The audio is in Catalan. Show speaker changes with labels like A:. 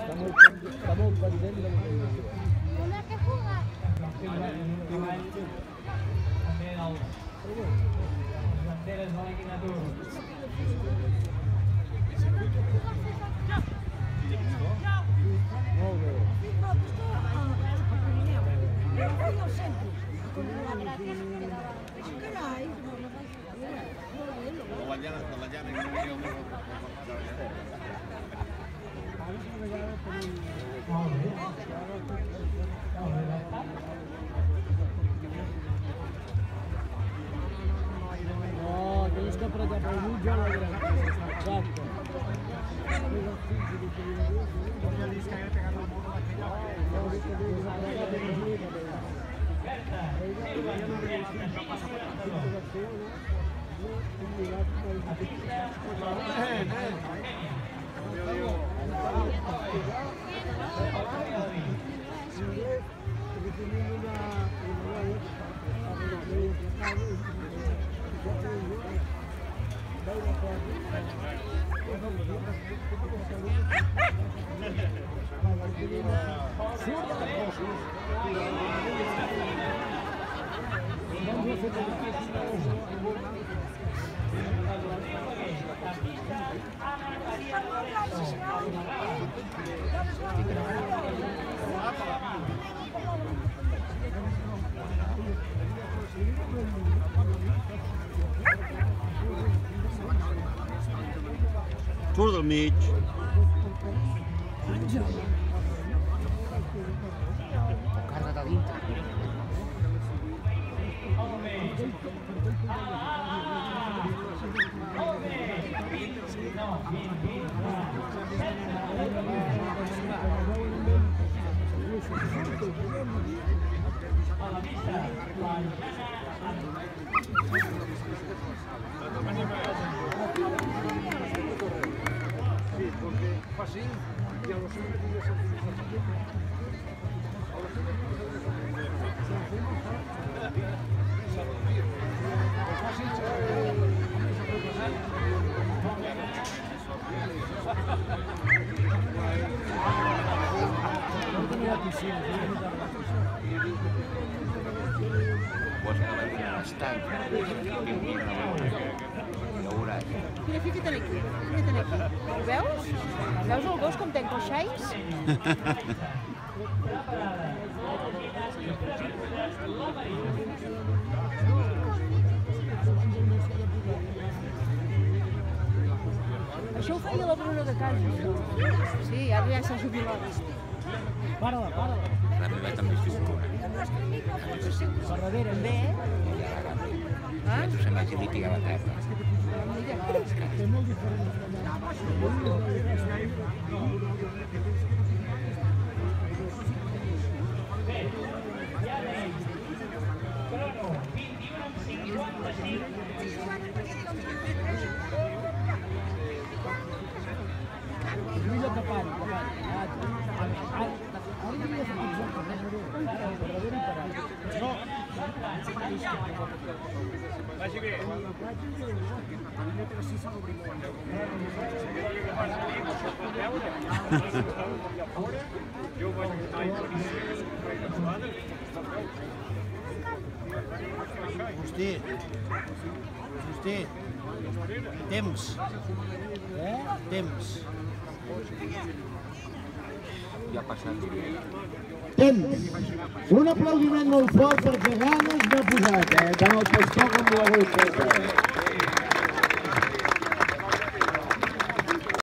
A: Està molt pendent de la televisió.
B: Una que jugar.
C: Banderes de l'Equinatur.
A: Molt bé. No, tens que apretar pel mig o a la dreta. Exacte.
D: Surt del mig.
E: Carrega't a dintre.
B: Mira, fica't aquí. Ho veus? Veus el gos com t'encoixais? Això ho feia la Bruna de casa. Sí, ara ja s'ha jubilat.
A: Para-la.
E: La meva també és figura.
A: Per darrere,
B: Bé.
E: Tu se'n vaig a litigar a la terra.
A: és molt diferent. Millor que pari. Ara devia ser exacte, per darrere i parat. No.
F: Vagi bé.
G: Agustí, temps. Temps.
E: Ja ha passat.
A: Temps. Un aplaudiment molt fort perquè ganes n'ha posat, tant el pastor com la Goicosa.